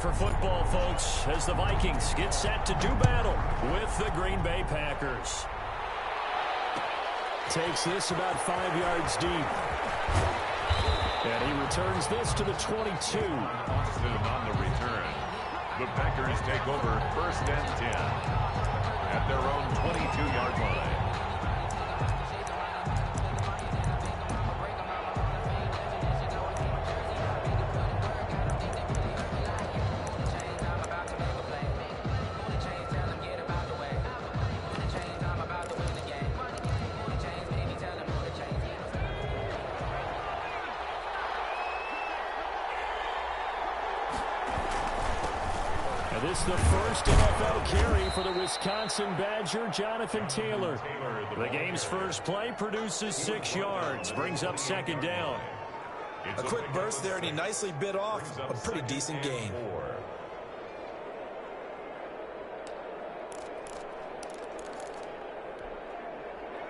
for football, folks, as the Vikings get set to do battle with the Green Bay Packers. Takes this about 5 yards deep. And he returns this to the 22. Austin on the return. The Packers take over 1st and 10 at their own 22-yard line. This is the first NFL carry for the Wisconsin Badger, Jonathan Taylor. The game's first play produces 6 yards, brings up 2nd down. A quick burst there, and he nicely bit off a pretty decent gain.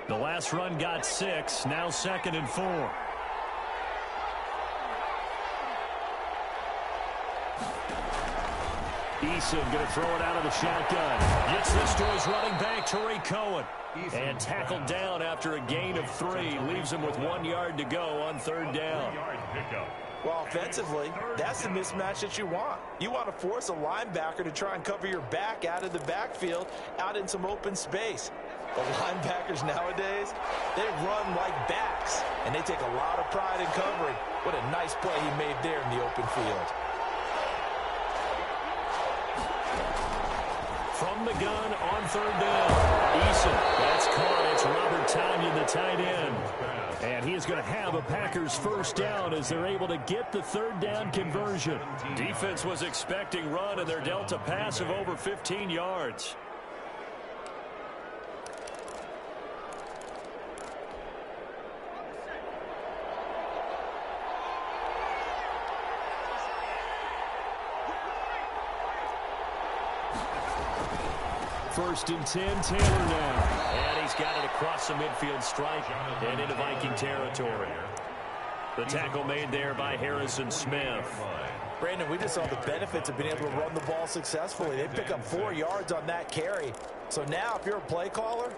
The last run got 6, now 2nd and 4. Eason going to throw it out of the shotgun. Gets this to his running back, Tariq Cohen. And tackled down after a gain of 3. Leaves him with 1 yard to go on 3rd down. Well, offensively, that's the mismatch that you want. You want to force a linebacker to try and cover your back out of the backfield, out in some open space. The linebackers nowadays, they run like backs, and they take a lot of pride in covering. What a nice play he made there in the open field. From the gun on 3rd down. Eason, that's caught. It's Robert Tonyan, the tight end. And he is going to have a Packers 1st down as they're able to get the 3rd down conversion. Defense was expecting run, and they're dealt a pass of over 15 yards. First and 10, Taylor now. And he's got it across the midfield stripe and into Viking territory. The tackle made there by Harrison Smith. Brandon, we just saw the benefits of being able to run the ball successfully. They pick up 4 yards on that carry. So now if you're a play caller,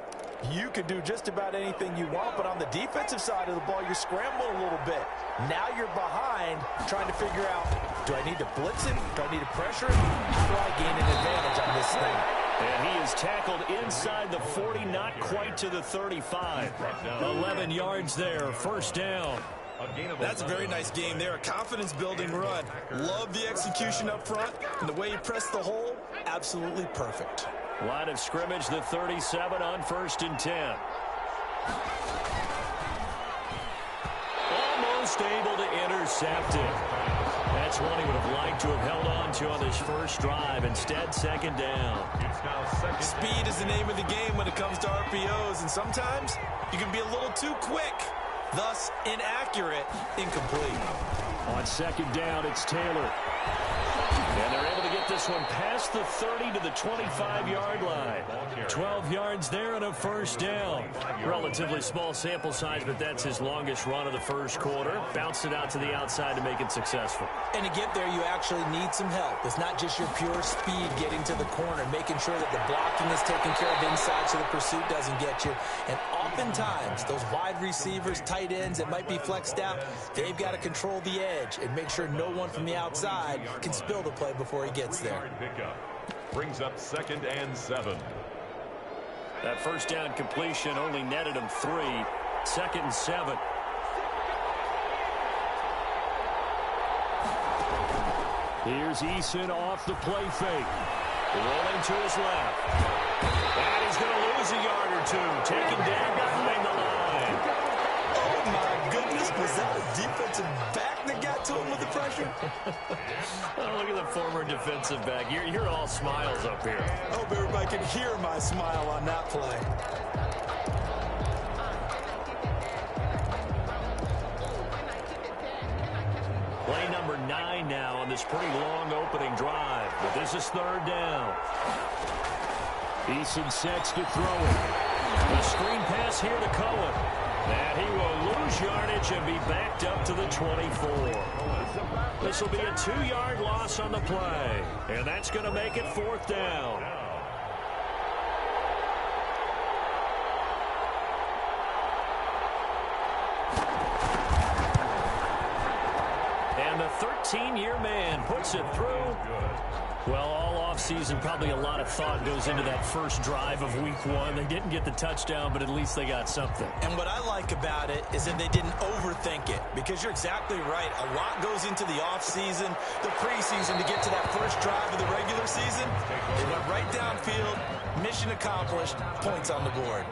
you can do just about anything you want. But on the defensive side of the ball, you're scrambling a little bit. Now you're behind trying to figure out, do I need to blitz him? Do I need to pressure him? How do I gain an advantage on this thing? And he is tackled inside the 40, not quite to the 35. 11 yards there, 1st down. That's a very nice game there, a confidence-building run. Love the execution up front, and the way he pressed the hole, absolutely perfect. Line of scrimmage, the 37 on 1st and 10. Almost able to intercept it. That's one he would have liked to have held on to on this first drive. Instead, 2nd down. Speed is the name of the game when it comes to RPOs, and sometimes you can be a little too quick, thus inaccurate, incomplete. On 2nd down, it's Taylor. And they're able to get this one past the 30 to the 25-yard line. 12 yards there and a 1st down. Relatively small sample size, but that's his longest run of the 1st quarter. Bounced it out to the outside to make it successful. And to get there, you actually need some help. It's not just your pure speed getting to the corner, making sure that the blocking is taken care of inside so the pursuit doesn't get you. And oftentimes, those wide receivers, tight ends that might be flexed out, they've got to control the edge and make sure no one from the outside can spill the play before he gets there. Brings up 2nd and 7. That 1st down completion only netted him 3. 2nd and 7. Here's Eason off the play fake. Rolling to his left. And he's going to lose a yard or 2. Taken down behind the line. Oh, my goodness. Was that a defensive back that got to him with the pressure? Oh, look at the former defensive back. You're all smiles up here. I hope everybody can hear my smile on that play. Play number 9 now on this pretty long opening drive. But this is 3rd down. Eason sets to throw it. The screen pass here to Cohen. And he will lose yardage and be backed up to the 24. This will be a 2-yard loss on the play. And that's going to make it 4th down. And the 13-year man puts it through. Well, all offseason, probably a lot of thought goes into that first drive of week 1. They didn't get the touchdown, but at least they got something. And what I like about it is that they didn't overthink it, because you're exactly right. A lot goes into the offseason, the preseason, to get to that first drive of the regular season. They went right downfield, mission accomplished, points on the board.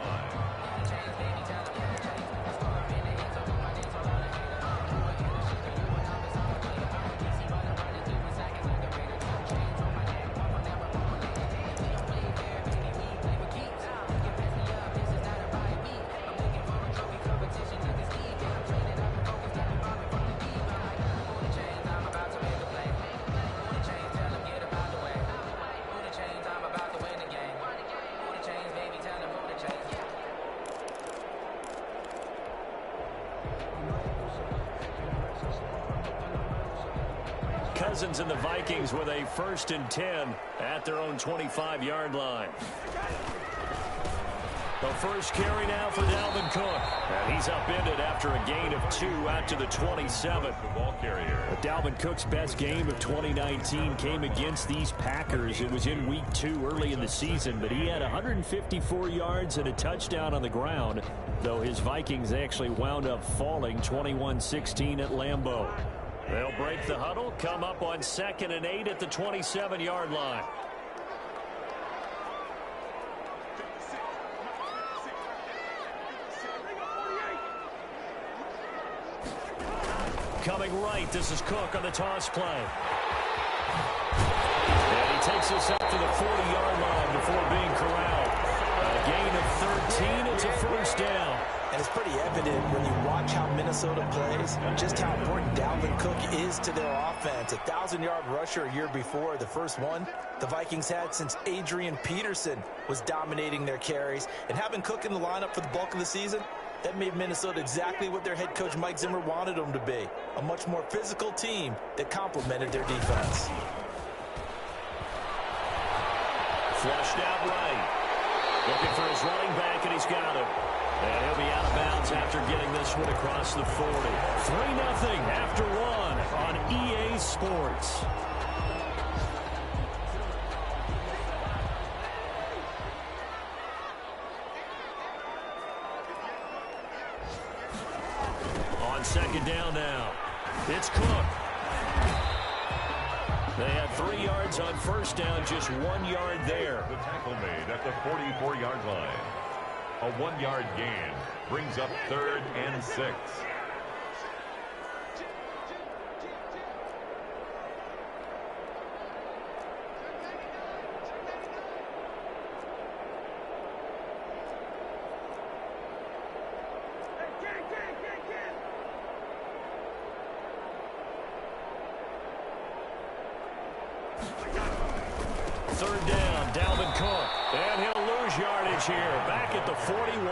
Cousins and the Vikings with a 1st and 10 at their own 25-yard line. The first carry now for Dalvin Cook. And he's upended after a gain of 2 out to the 27. The ball carrier. Dalvin Cook's best game of 2019 came against these Packers. It was in week 2 early in the season, but he had 154 yards and a touchdown on the ground, though his Vikings actually wound up falling 21-16 at Lambeau. They'll break the huddle, come up on 2nd and 8 at the 27-yard line. Coming right, this is Cook on the toss play. And he takes us up to the 40-yard line before being corralled. A gain of 13, it's a 1st down. And it's pretty evident when you watch how Minnesota plays, just how important Dalvin Cook is to their offense. A 1,000-yard rusher a year before, the first one the Vikings had since Adrian Peterson was dominating their carries. And having Cook in the lineup for the bulk of the season, that made Minnesota exactly what their head coach Mike Zimmer wanted them to be. A much more physical team that complemented their defense. Flushed out right. Looking for his running back, and he's got him. And he'll be out of bounds after getting this one across the 40. 3-0 after 1 on EA Sports. On 2nd down now, it's Cook. They had 3 yards on 1st down, just 1 yard there. The tackle made at the 44-yard line. A 1-yard gain brings up 3rd and 6. Third down, Dalvin Cook. And he'll lose yardage here. Back at the 41.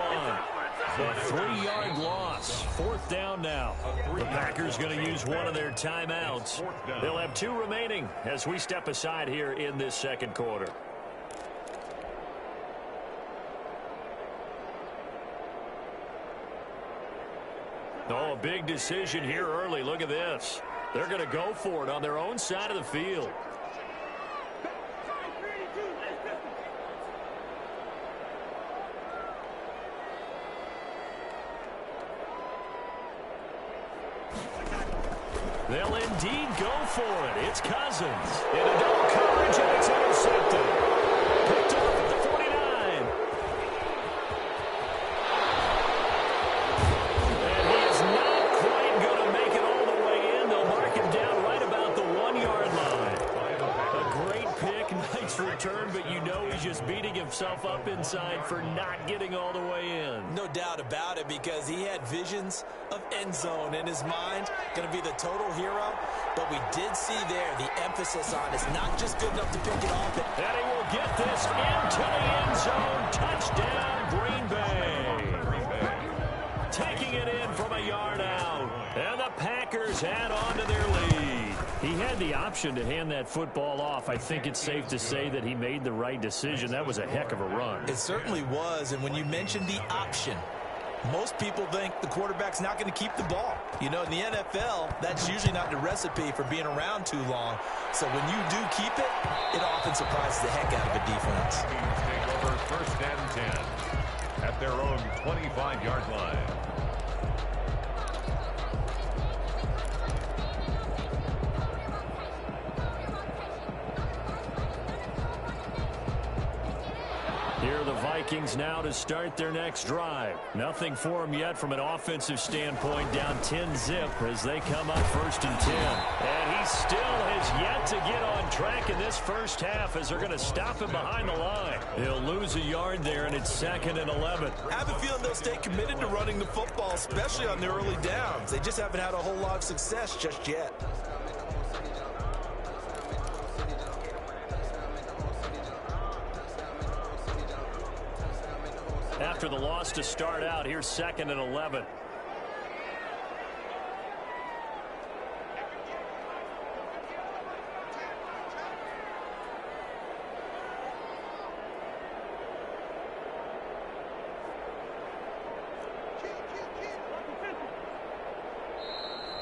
A 3-yard loss. 4th down now. The Packers going to use one of their timeouts. They'll have 2 remaining as we step aside here in this 2nd quarter. Oh, a big decision here early. Look at this. They're going to go for it on their own side of the field. They'll indeed go for it. It's Cousins. Into double coverage, and it's intercepted. Picked off at the 49. And he is not quite going to make it all the way in. They'll mark him down right about the 1-yard line. A great pick, nice return, but you know he's just beating himself up inside for not getting all the way in. No doubt about it, because he had visions of end zone in his mind. Going to be the total hero. But we did see there the emphasis on it's not just good enough to pick it off. And he will get this into the end zone. Touchdown, Green Bay. Taking it in from a yard out. And the Packers add on to their lead. He had the option to hand that football off. I think it's safe to say that he made the right decision. That was a heck of a run. It certainly was. And when you mentioned the option, most people think the quarterback's not going to keep the ball. You know, in the NFL, that's usually not the recipe for being around too long. So when you do keep it, it often surprises the heck out of a defense. Teams take over first and 10 at their own 25-yard line. Here are the Vikings now to start their next drive. Nothing for them yet from an offensive standpoint, down 10-zip as they come up first and 10. And he still has yet to get on track in this first half as they're going to stop him behind the line. He'll lose a yard there, and it's 2nd and 11. I have a feeling they'll stay committed to running the football, especially on the early downs. They just haven't had a whole lot of success just yet. After the loss to start out, here's 2nd and 11.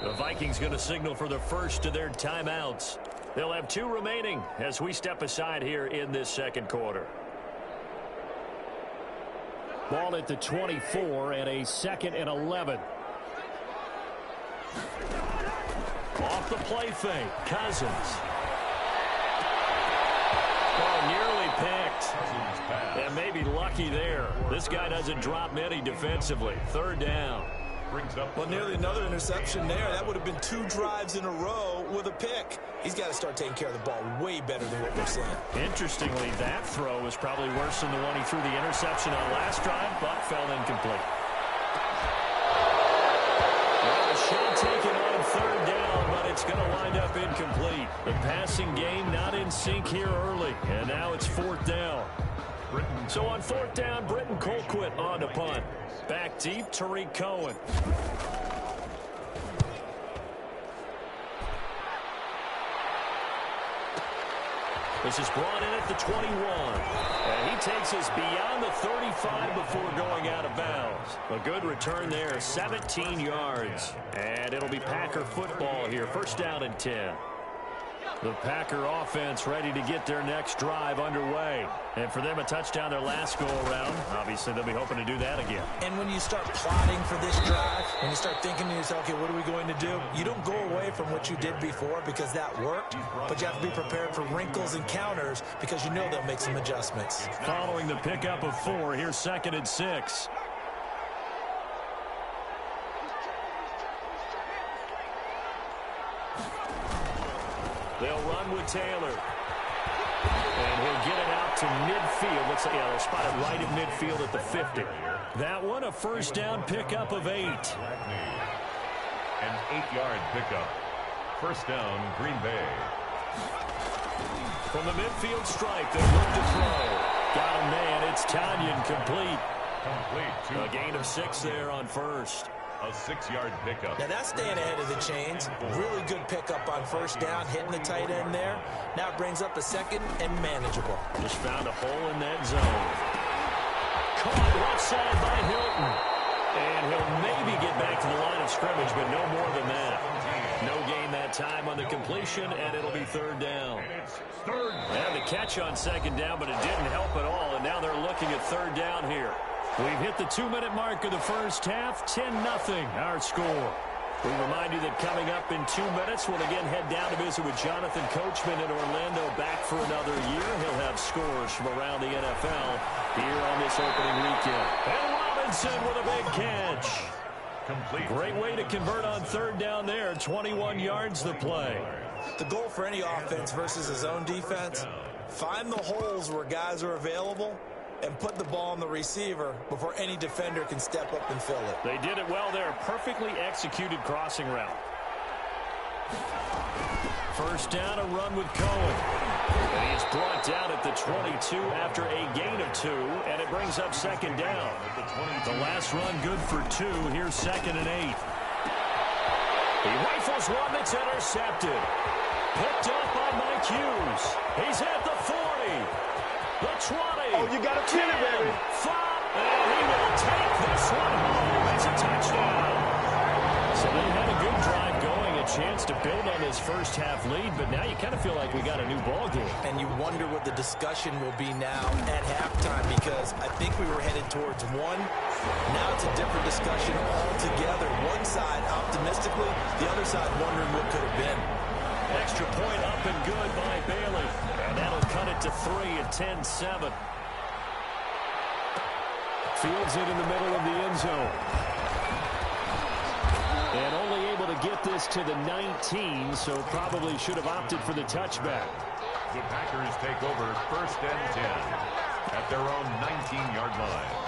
The Vikings going to signal for the first of their timeouts. They'll have 2 remaining as we step aside here in this second quarter. Ball at the 24 and a 2nd and 11. Off the play fake. Cousins. Oh, nearly picked. And maybe lucky there. This guy doesn't drop many defensively. 3rd down. Well, nearly another interception there. That would have been 2 drives in a row with a pick. He's got to start taking care of the ball way better than what we're seeing. Interestingly, that throw was probably worse than the one he threw the interception on last drive, but fell incomplete. Well, a shot taken on 3rd down, but it's going to wind up incomplete. The passing game not in sync here early, and now it's 4th down. So on 4th down, Britton Colquitt on to punt. Back deep, Tariq Cohen. This is brought in at the 21. And he takes us beyond the 35 before going out of bounds. A good return there, 17 yards. And it'll be Packer football here, 1st down and 10. The Packer offense ready to get their next drive underway. And for them, a touchdown their last go-around. Obviously, they'll be hoping to do that again. And when you start plotting for this drive, when you start thinking to yourself, okay, what are we going to do? You don't go away from what you did before because that worked, but you have to be prepared for wrinkles and counters because you know they'll make some adjustments. Following the pickup of 4, here's 2nd and 6. They'll run with Taylor. And he'll get it out to midfield. Looks like, they'll spot it right at midfield at the 50. That one, a 1st down pickup of 8. An 8-yard pickup. 1st down, Green Bay. From the midfield stripe, they look to throw. Got a man. It's Tanyan complete. A gain of 6 there on 1st. A 6-yard pickup. Now that's staying ahead of the chains. Really good pickup on 1st down, hitting the tight end there. Now it brings up the 2nd and manageable. Just found a hole in that zone. Caught left side by Hilton. And he'll maybe get back to the line of scrimmage, but no more than that. No gain that time on the completion, and it'll be 3rd down. Had the catch on 2nd down, but it didn't help at all, and now they're looking at 3rd down here. We've hit the 2-minute mark of the first half. 10-0 our score. We remind you that coming up in 2 minutes, we'll again head down to visit with Jonathan Coachman in Orlando, back for another year. He'll have scores from around the NFL here on this opening weekend. And Robinson with a big catch. Complete. Great way to convert on 3rd down there. 21 yards the play. The goal for any offense versus his own defense, find the holes where guys are available and put the ball on the receiver before any defender can step up and fill it. They did it well there. Perfectly executed crossing route. first down, a run with Cohen. And he's brought down at the 22 after a gain of 2, and it brings up second down. The last run good for 2. Here's 2nd and 8. He rifles one that's intercepted. Picked up by Mike Hughes. He's at the 40. The 20. Oh, you got to pin it, baby. 5. And he will take this one home. It's a touchdown. So they had a good drive going, a chance to build on this first half lead, but now you kind of feel like we got a new ball game. And you wonder what the discussion will be now at halftime, because I think we were headed towards 1. Now it's a different discussion altogether. One side optimistically, the other side wondering what could have been. Extra point up and good by Bailey. And that'll cut it to 3 at 10-7. Fields it in the middle of the end zone. And only able to get this to the 19, so probably should have opted for the touchback. The Packers take over 1st and 10 at their own 19-yard line.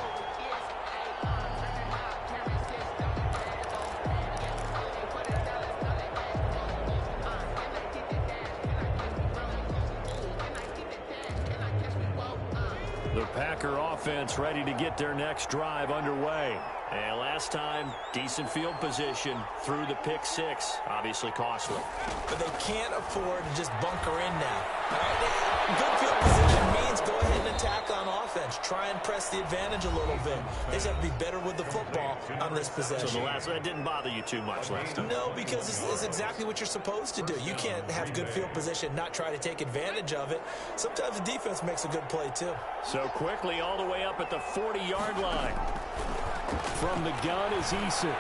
The Packer offense ready to get their next drive underway. And last time, decent field position through the pick 6. Obviously costly. But they can't afford to just bunker in now. Good field position means go ahead and attack on offense. Try and press the advantage a little bit. They just have to be better with the football on this possession. So that didn't bother you too much last time? No, because it's exactly what you're supposed to do. You can't have good field position, not try to take advantage of it. Sometimes the defense makes a good play too. So quickly all the way up at the 40-yard line. From the gun is Eason.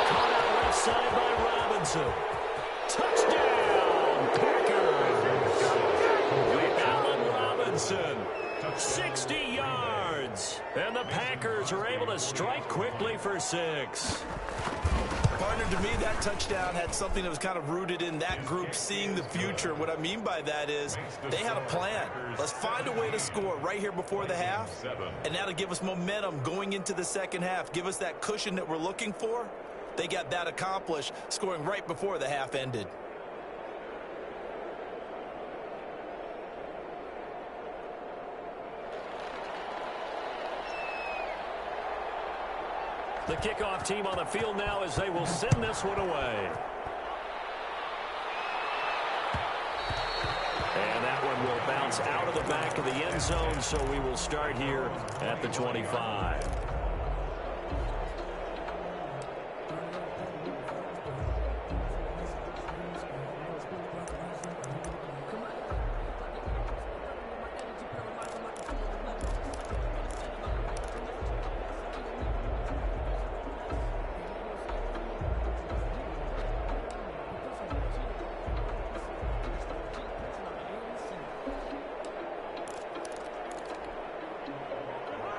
Caught out left side by Robinson. Touchdown, Packers. Allen Robinson, 60 yards. And the Packers are able to strike quickly for 6. Partner, to me, that touchdown had something that was kind of rooted in that group seeing the future. What I mean by that is they had a plan. Let's find a way to score right here before the half, and that'll give us momentum going into the second half. Give us that cushion that we're looking for. They got that accomplished, scoring right before the half ended. The kickoff team on the field now as they will send this one away. And that one will bounce out of the back of the end zone, so we will start here at the 25.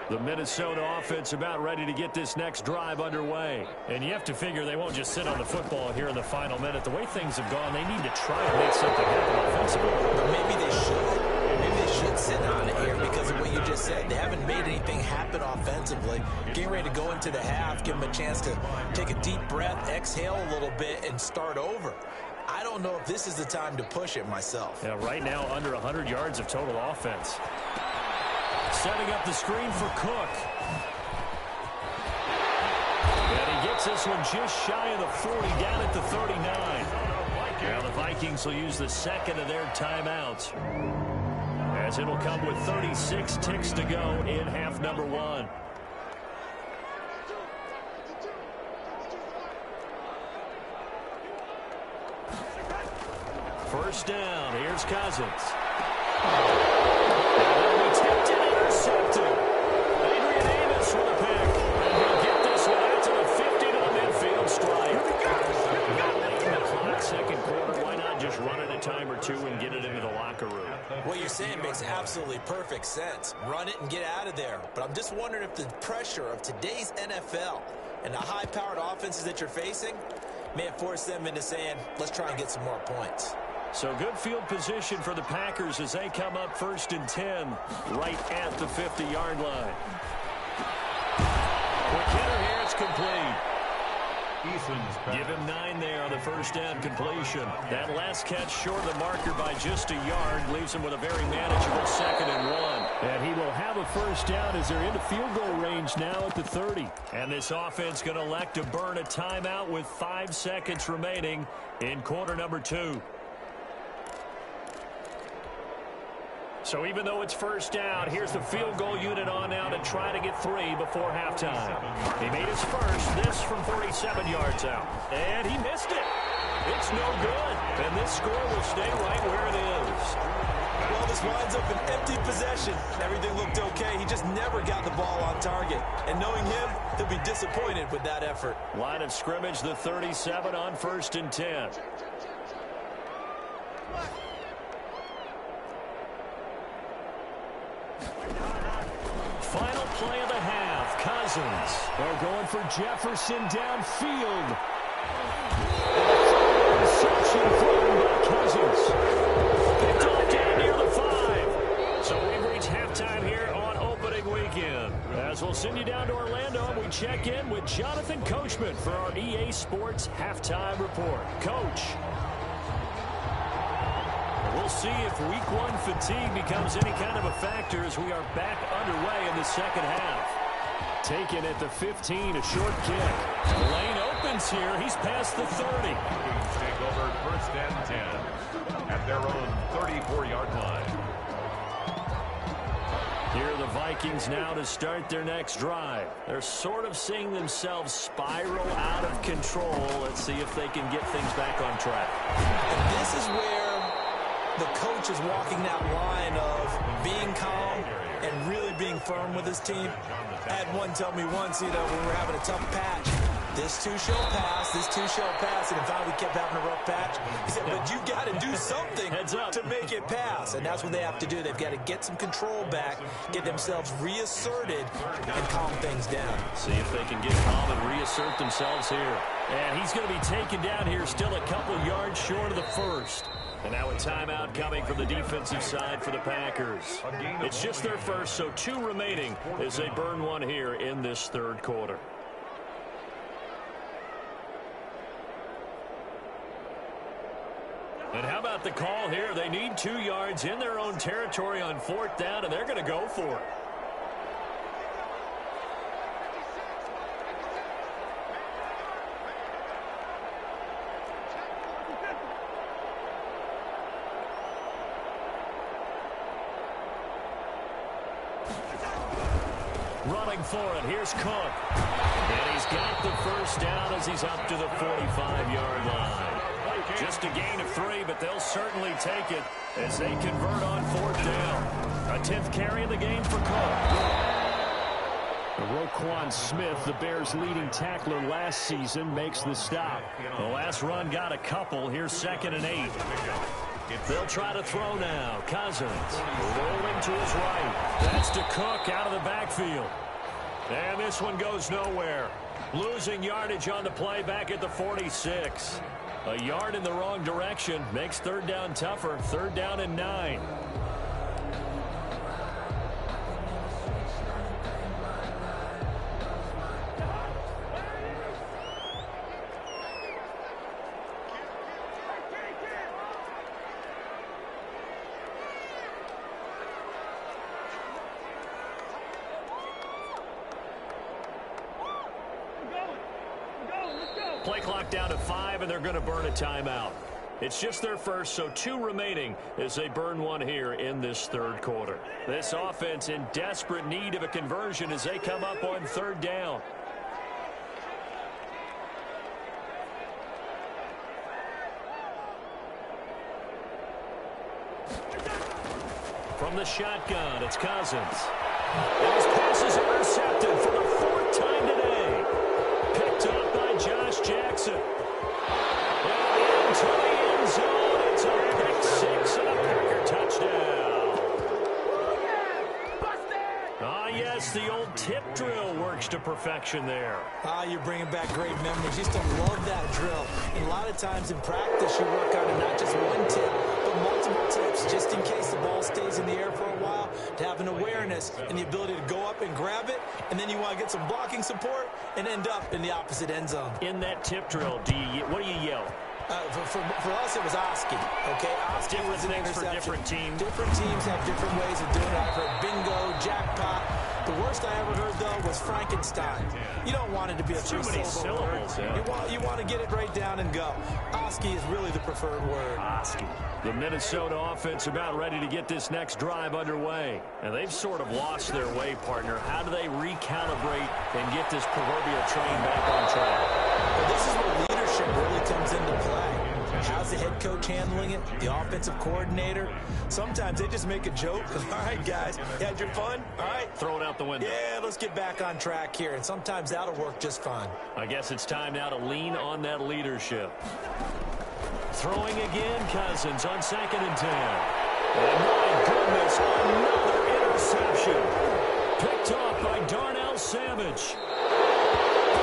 The Minnesota offense about ready to get this next drive underway. And you have to figure they won't just sit on the football here in the final minute. The way things have gone, they need to try and make something happen offensively. But maybe they should. Maybe they should sit on it here because of what you just said. They haven't made anything happen offensively. Getting ready to go into the half, give them a chance to take a deep breath, exhale a little bit, and start over. I don't know if this is the time to push it myself. Yeah, right now under 100 yards of total offense. Setting up the screen for Cook. And he gets this one just shy of the 40, down at the 39. Now the Vikings will use the second of their timeouts, as it'll come with 36 ticks to go in half number 1. First down. Here's Cousins. Tipped and intercepted. Adrian Amos for the pick. And he'll get this one out to the 50 to the midfield strike. Late in the clock, second quarter. Why not just run it a time or two and get it into the locker room? What you're saying makes absolutely perfect sense. Run it and get out of there. But I'm just wondering if the pressure of today's NFL and the high-powered offenses that you're facing may have forced them into saying, let's try and get some more points. So good field position for the Packers as they come up 1st and 10 right at the 50-yard line. Quick hitter here, it's complete. Give him 9 there on the first down completion. That last catch short of the marker by just a yard leaves him with a very manageable 2nd and 1. And he will have a first down as they're into field goal range now at the 30. And this offense going to elect to burn a timeout with 5 seconds remaining in quarter number 2. So even though it's first down, here's the field goal unit on now to try to get 3 before halftime. He made his first, this from 47 yards out. And he missed it. It's no good. And this score will stay right where it is. Well, this winds up an empty possession. Everything looked okay. He just never got the ball on target. And knowing him, he'll be disappointed with that effort. Line of scrimmage, the 37 on 1st and 10. Final play of the half. Cousins. They're going for Jefferson downfield. Reception thrown by Cousins. Picked off down near the 5. So we've reached halftime here on opening weekend. As we'll send you down to Orlando, we check in with Jonathan Coachman for our EA Sports Halftime Report. Coach. We'll see if week 1 fatigue becomes any kind of a factor as we are back underway in the second half. Taken at the 15, a short kick. The lane opens here. He's past the 30. Take over 1st and 10 at their own 34-yard line. Here are the Vikings now to start their next drive. They're sort of seeing themselves spiral out of control. Let's see if they can get things back on track. And this is where the coach is walking that line of being calm and really being firm with his team. I had one tell me once, when we're having a tough patch, this too shall pass, this too shall pass, and finally we kept having a rough patch. He said, but you got to do something to make it pass, and that's what they have to do. They've got to get some control back, get themselves reasserted, and calm things down. See if they can get calm and reassert themselves here. And he's going to be taken down here still a couple yards short of the 1st. And now a timeout coming from the defensive side for the Packers. It's just their first, so 2 remaining as they burn 1 here in this 3rd quarter. And how about the call here? They need 2 yards in their own territory on 4th down, and they're going to go for it. Running for it. Here's Cook. And he's got the first down as he's up to the 45-yard line. Just a gain of 3, but they'll certainly take it as they convert on 4th down. A 10th carry in the game for Cook. Roquan Smith, the Bears' leading tackler last season, makes the stop. The last run got a couple. Here's 2nd and 8. They'll try to throw now. Cousins rolling to his right. That's to Cook out of the backfield. And this one goes nowhere. Losing yardage on the play back at the 46. A yard in the wrong direction makes 3rd down tougher. 3rd down and 9. Play clock down to 5, and they're going to burn a timeout. It's just their first, so 2 remaining as they burn 1 here in this 3rd quarter. This offense in desperate need of a conversion as they come up on 3rd down. From the shotgun, it's Cousins. And his pass is intercepted for the 4th time today. Picked up by Josh Jackson. And into the end zone. It's a pick 6 and a Packer touchdown. Ah, yes, the old tip drill works to perfection there. Ah, you're bringing back great memories. Used to love that drill. And a lot of times in practice, you work on it, not just one tip, but multiple tips, just in case the ball stays in the air for a while, to have an awareness and the ability to go up and grab it, and then you want to get some blocking support and end up in the opposite end zone. In that tip drill, what do you yell? For us, it was Oski. Okay, Oski was an interception. For different teams. Different teams have different ways of doing it. I've heard bingo, jackpot. The worst I ever heard, though, was Frankenstein. You don't want it to be a three-syllable word. You want to get it right down and go. Oski is really the preferred word. Oski. The Minnesota offense about ready to get this next drive underway. And they've sort of lost their way, partner. How do they recalibrate and get this proverbial train back on track? Well, this is where leadership really comes into play. How's the head coach handling it? The offensive coordinator? Sometimes they just make a joke. All right, guys, you had your fun? All right. Throw it out the window. Yeah, let's get back on track here. And sometimes that'll work just fine. I guess it's time now to lean on that leadership. Throwing again, Cousins on 2nd and 10. And my goodness, another interception. Picked off by Darnell Savage.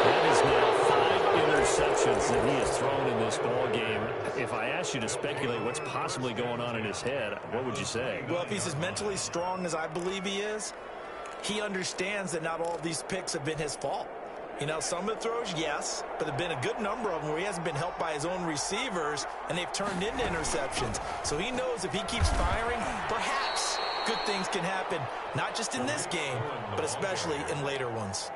That is now 5 interceptions that he has thrown in this ball game. If I asked you to speculate what's possibly going on in his head, what would you say? Well, if he's as mentally strong as I believe he is, he understands that not all of these picks have been his fault. You know, some of the throws, yes, but there have been a good number of them where he hasn't been helped by his own receivers, and they've turned into interceptions. So he knows if he keeps firing, perhaps good things can happen, not just in this game, but especially in later ones.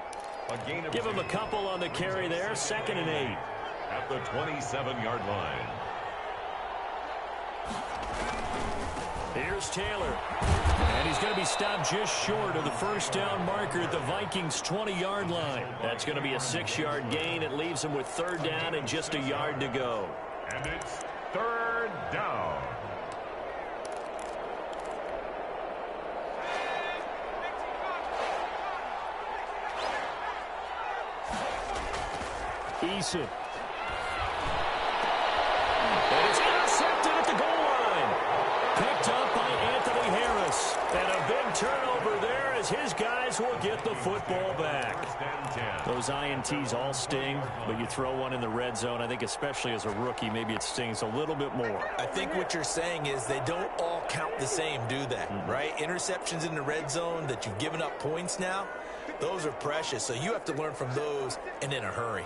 Give him a couple on the carry there, 2nd and 8. At the 27-yard line. Here's Taylor. And he's going to be stopped just short of the first down marker at the Vikings' 20-yard line. That's going to be a 6-yard gain. It leaves him with 3rd down and just a yard to go. And it's 3rd down. Eason. And it's intercepted at the goal line. Picked up by Anthony Harris. And a big turnover there as his guys will get the football back. Those INTs all sting, but you throw one in the red zone, I think especially as a rookie, maybe it stings a little bit more. I think what you're saying is they don't all count the same, do they? Right? Interceptions in the red zone that you've given up points now, those are precious. So you have to learn from those and in a hurry.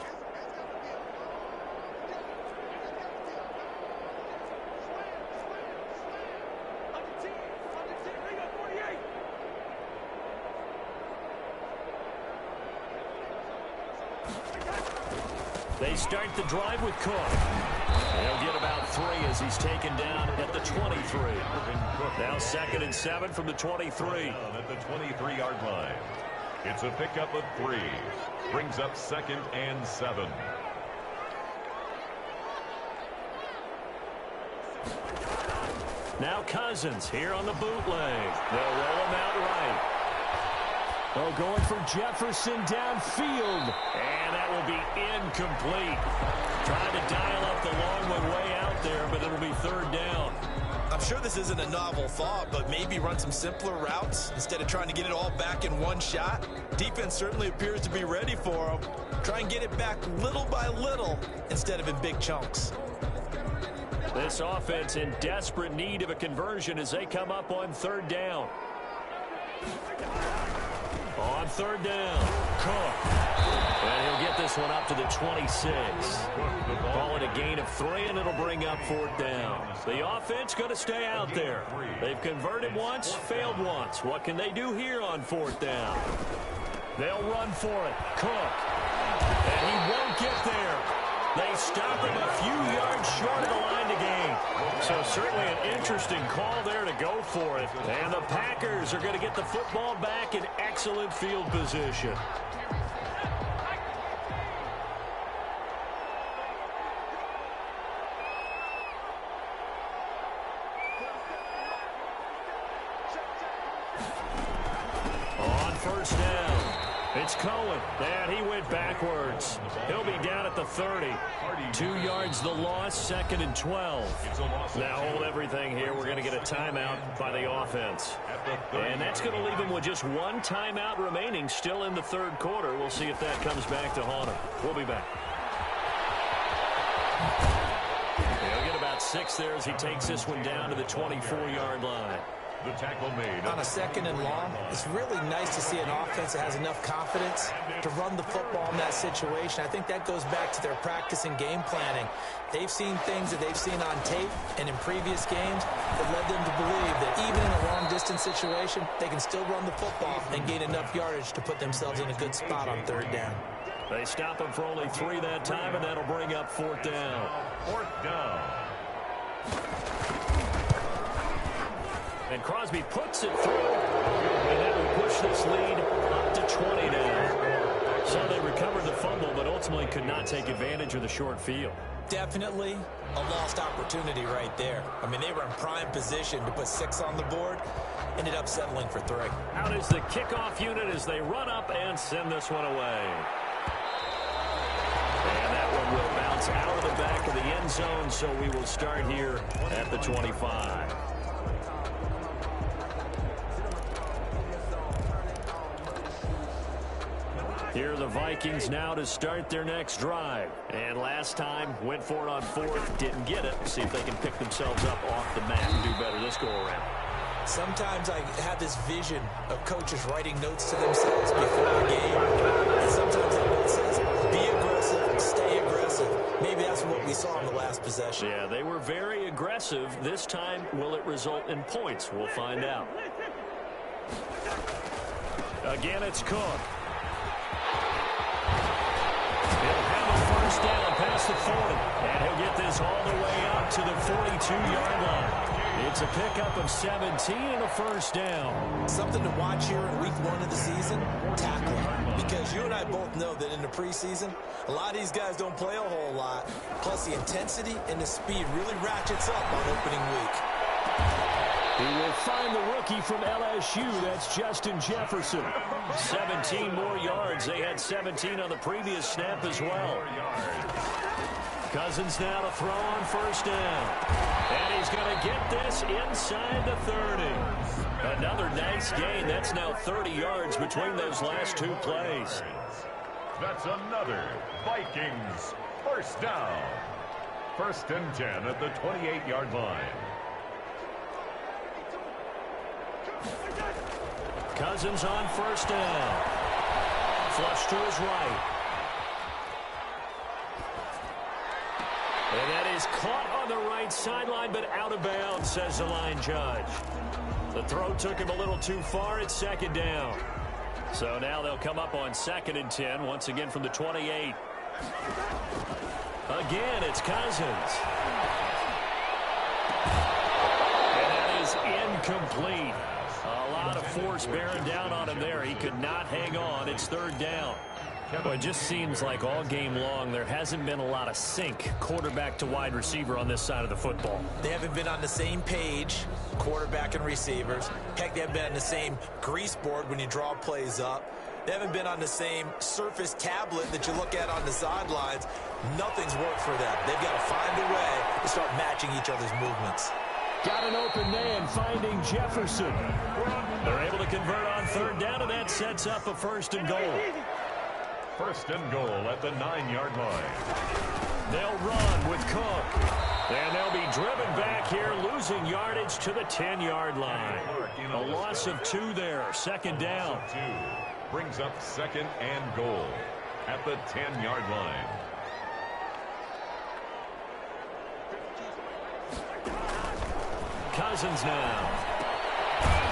They start the drive with Cook. He'll get about 3 as he's taken down at the 23. Now 2nd and 7 from the 23. At the 23-yard line. It's a pickup of 3. Brings up 2nd and 7. Now Cousins here on the bootleg. They'll roll him out right. Oh, going for Jefferson downfield. And that will be incomplete. Trying to dial up the long one way out there, but it'll be 3rd down. I'm sure this isn't a novel thought, but maybe run some simpler routes instead of trying to get it all back in one shot. Defense certainly appears to be ready for him. Try and get it back little by little instead of in big chunks. This offense in desperate need of a conversion as they come up on 3rd down. On 3rd down, Cook. And he'll get this one up to the 26. Call it a gain of 3, and it'll bring up 4th down. The offense going to stay out there. They've converted once, failed once. What can they do here on 4th down? They'll run for it. Cook. And he won't get there. They stop him a few yards short of the line to gain. So certainly an interesting call there to go for it. And the Packers are going to get the football back in excellent field position. On 1st down. It's Cohen, and he went backwards. He'll be down at the 30. 2 yards the loss, 2nd and 12. Now hold everything here. We're going to get a timeout by the offense. And that's going to leave him with just 1 timeout remaining still in the 3rd quarter. We'll see if that comes back to haunt him. We'll be back. He'll get about 6 there as he takes this one down to the 24-yard line. The tackle made. On a second and long, it's really nice to see an offense that has enough confidence to run the football in that situation. I think that goes back to their practice and game planning. They've seen things that they've seen on tape and in previous games that led them to believe that even in a long-distance situation, they can still run the football and gain enough yardage to put themselves in a good spot on third down. They stop him for only 3 that time, and that'll bring up fourth down. Fourth down. And Crosby puts it through, and that will push this lead up to 20 now. So they recovered the fumble, but ultimately could not take advantage of the short field. Definitely a lost opportunity right there. I mean, they were in prime position to put 6 on the board, ended up settling for 3. Out is the kickoff unit as they run up and send this one away. And that one will bounce out of the back of the end zone, so we will start here at the 25. Here are the Vikings now to start their next drive. And last time, went for it on 4th, didn't get it. See if they can pick themselves up off the mat and do better this go-around. Sometimes I have this vision of coaches writing notes to themselves before a game. And sometimes that note says, be aggressive, stay aggressive. Maybe that's what we saw in the last possession. Yeah, they were very aggressive. This time, will it result in points? We'll find out. Again, it's Cook. He'll have a first down past the 40. And he'll get this all the way up to the 42-yard line. It's a pickup of 17 and a first down. Something to watch here in week 1 of the season, tackling. Because you and I both know that in the preseason, a lot of these guys don't play a whole lot. Plus, the intensity and the speed really ratchets up on opening week. He will find the rookie from LSU. That's Justin Jefferson. 17 more yards. They had 17 on the previous snap as well. Cousins now to throw on first down. And he's going to get this inside the 30. Another nice gain. That's now 30 yards between those last 2 plays. That's another Vikings first down. 1st and 10 at the 28-yard line. Cousins on first down. Flush to his right. And that is caught on the right sideline, but out of bounds, says the line judge. The throw took him a little too far. It's 2nd down. So now they'll come up on 2nd and 10, once again from the 28. Again, it's Cousins. And that is incomplete. A lot of force bearing down on him there. He could not hang on. It's 3rd down. Well, it just seems like all game long there hasn't been a lot of sync quarterback to wide receiver on this side of the football. They haven't been on the same page, quarterback and receivers. Heck, they haven't been on the same grease board when you draw plays up. They haven't been on the same surface tablet that you look at on the sidelines. Nothing's worked for them. They've got to find a way to start matching each other's movements. Got an open man finding Jefferson. They're able to convert on 3rd down, and that sets up a 1st and goal. 1st and goal at the 9-yard line. They'll run with Cook. And they'll be driven back here, losing yardage to the 10-yard line. A loss of 2 there. 2nd down. Brings up 2nd and goal at the 10-yard line. Cousins now.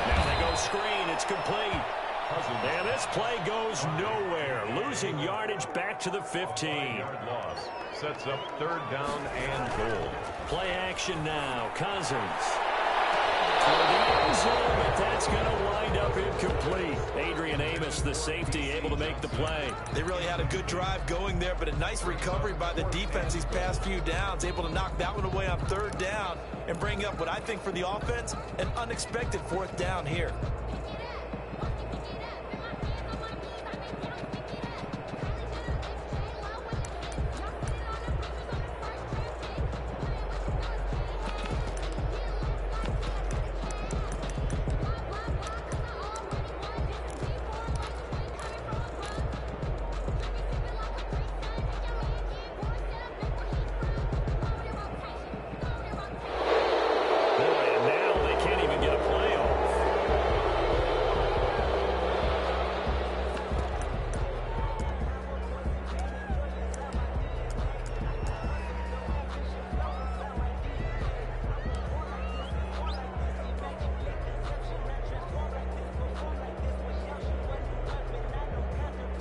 Now they go screen. It's complete. And this play goes nowhere. Losing yardage back to the 15. Loss sets up 3rd down and goal. Play action now. Cousins. For the end zone, but that's going to wind up incomplete. Adrian Amos, the safety, able to make the play. They really had a good drive going there, but a nice recovery by the defense these past few downs. Able to knock that one away on 3rd down and bring up what I think for the offense, an unexpected 4th down here.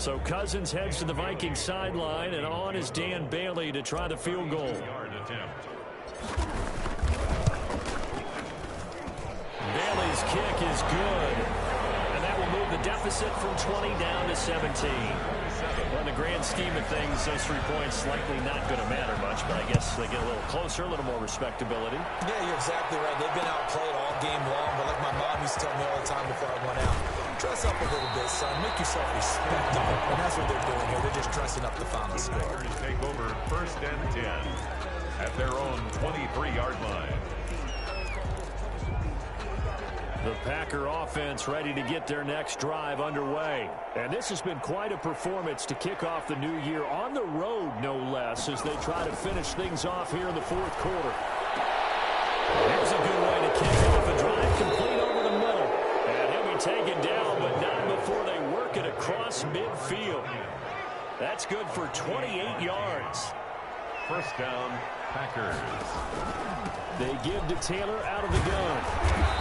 So Cousins heads to the Vikings sideline, and on is Dan Bailey to try the field goal. Bailey's kick is good. And that will move the deficit from 20 down to 17. Well, in the grand scheme of things, those 3 points likely not going to matter much, but I guess they get a little closer, a little more respectability. Yeah, you're exactly right. They've been outplayed all game long, but like my mom used to tell me all the time before I went out, dress up a little bit, son. Make yourself respectable. And that's what they're doing here. They're just dressing up the final score. Packers take over 1st and 10 at their own 23-yard line. The Packer offense ready to get their next drive underway. And this has been quite a performance to kick off the new year on the road, no less, as they try to finish things off here in the 4th quarter. Here's a good way to kick off a drive, complete over the middle. And he'll be taken down, but not before they work it across midfield. That's good for 28 yards. 1st down, Packers. They give to Taylor out of the gun.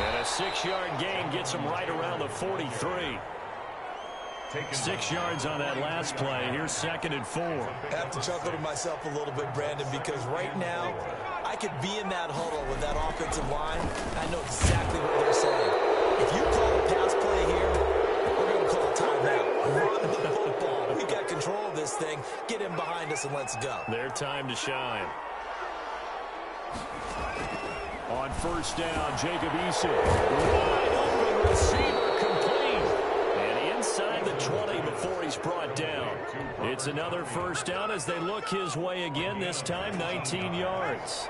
And a 6-yard gain gets him right around the 43. 6 yards on that last play. Here's 2nd and 4. I have to chuckle to myself a little bit, Brandon, because right now I could be in that huddle with that offensive line. I know exactly what they're saying. If you call a pass play here, we're going to call a timeout. Run the football. We got control of this thing. Get him behind us and let's go. Their time to shine. On 1st down, Jacob Eason. Wide open receiver complete. And inside the 20 before he's brought down. It's another 1st down as they look his way again, this time 19 yards.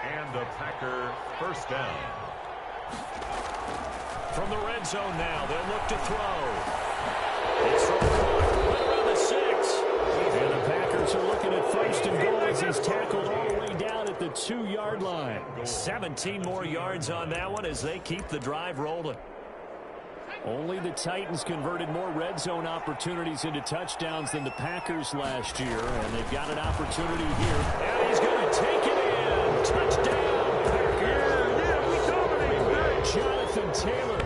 And the Packer 1st down. From the red zone now, they'll look to throw. It's from right around the 6. And the Packers are looking at 1st and goal as he's tackled all the way down at the 2-yard line. 17 more yards on that one as they keep the drive rolling. Only the Titans converted more red zone opportunities into touchdowns than the Packers last year, and they've got an opportunity here. And he's going to take it in. Touchdown, Packers. Yeah, we dominate. Jonathan Taylor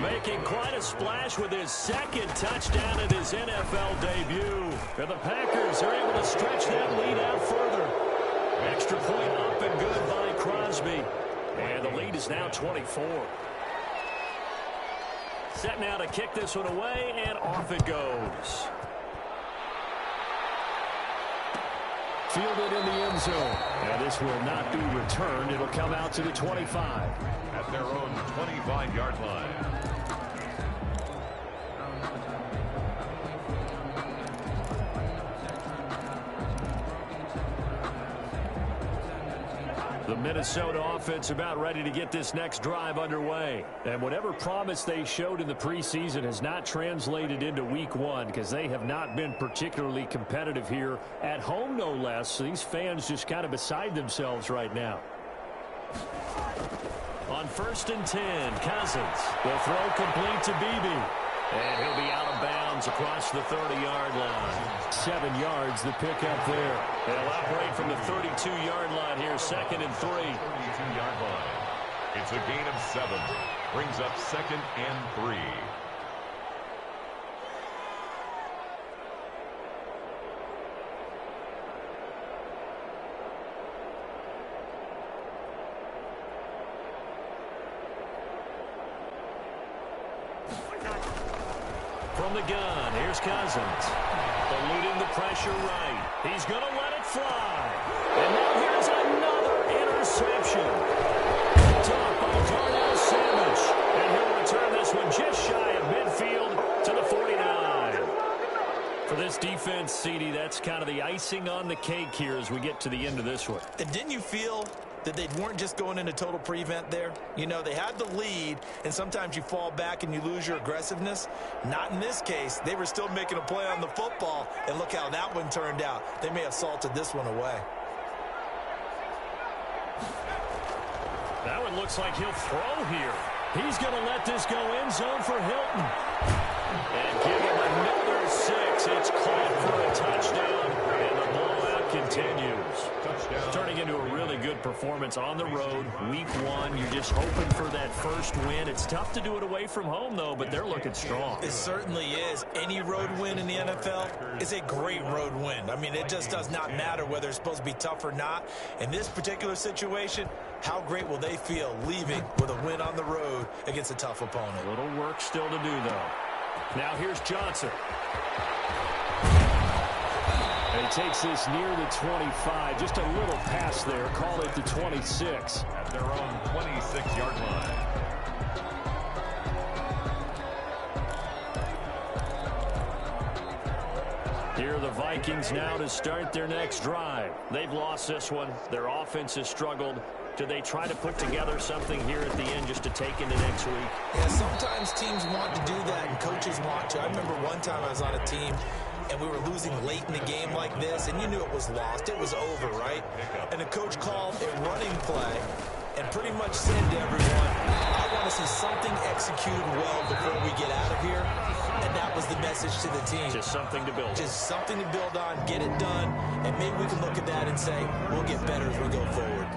making quite a splash with his 2nd touchdown in his NFL debut. And the Packers are able to stretch that lead out further. Extra point up and good by Crosby. And the lead is now 24. Set now to kick this one away, and off it goes. Fielded in the end zone. And this will not be returned. It'll come out to the 25. At their own 25-yard line. The Minnesota offense about ready to get this next drive underway. And whatever promise they showed in the preseason has not translated into week 1 because they have not been particularly competitive here at home, no less. So these fans just kind of beside themselves right now. On 1st and 10, Cousins. The throw complete to Beebe. And he'll be out of bounds across the 30-yard line. 7 yards, the pickup there. They'll operate from the 32-yard line here, 2nd and 3. 32-yard line. It's a gain of 7. Brings up 2nd and 3. From the gun, here's Cousins. Eluding the pressure right. He's going to let it fly. And now here's another interception. Picked up by Darnell Savage. And he'll return this one just shy of midfield to the 49. For this defense, CD, that's kind of the icing on the cake here as we get to the end of this one. And didn't you feel that they weren't just going into total prevent there? You know, they had the lead, and sometimes you fall back and you lose your aggressiveness. Not in this case. They were still making a play on the football, and look how that one turned out. They may have salted this one away. That one looks like he'll throw here. He's going to let this go end zone for Hilton. And give him another 6. It's caught for a touchdown, and the blowout continues. Turning into a really good performance on the road. Week 1, you're just hoping for that first win. It's tough to do it away from home, though, but they're looking strong. It certainly is. Any road win in the NFL is a great road win. I mean, it just does not matter whether it's supposed to be tough or not. In this particular situation, how great will they feel leaving with a win on the road against a tough opponent? A little work still to do, though. Now here's Johnson. And he takes this near the 25. Just a little pass there. Call it the 26. At their own 26-yard line. Here are the Vikings now to start their next drive. They've lost this one. Their offense has struggled. Do they try to put together something here at the end just to take into next week? Yeah, sometimes teams want to do that and coaches want to. I remember one time I was on a team and we were losing late in the game like this, and you knew it was lost. It was over, right? And the coach called a running play and pretty much said to everyone, I want to see something executed well before we get out of here. And that was the message to the team. Just something to build on. Just something to build on, get it done, and maybe we can look at that and say, we'll get better as we go forward.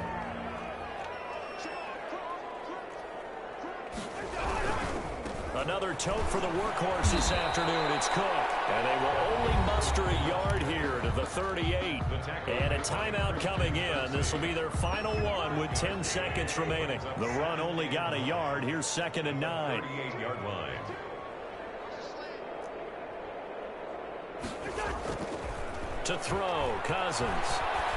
Another tote for the workhorse this afternoon. It's Cook. And they will only muster a yard here to the 38. And a timeout coming in. This will be their final one with 10 seconds remaining. The run only got a yard. Here's 2nd and 9. 38-yard line. To throw, Cousins.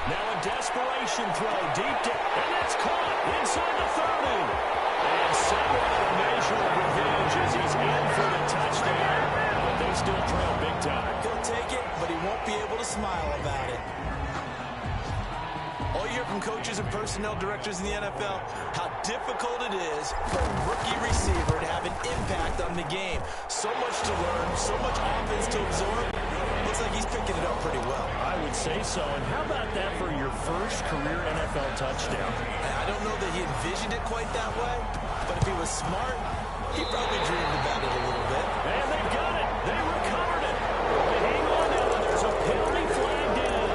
Now a desperation throw deep down. And that's caught inside the 30. And somewhat of a measure of revenge as he's in for the touchdown. But they still trail big time. He'll take it, but he won't be able to smile about it. All you hear from coaches and personnel directors in the NFL, how difficult it is for a rookie receiver to have an impact on the game. So much to learn, so much offense to absorb. Looks like he's picking it up pretty well. I would say so. And how about that for your first career NFL touchdown? I don't know that he envisioned it quite that way, but if he was smart, he probably dreamed about it a little bit. And they've got it. They recovered it. And hang on now, there's a penalty flag down.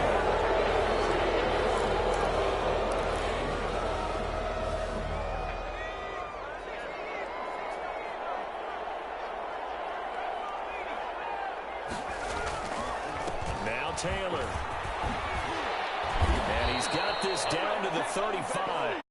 Now Taylor. And he's got this down to the 35.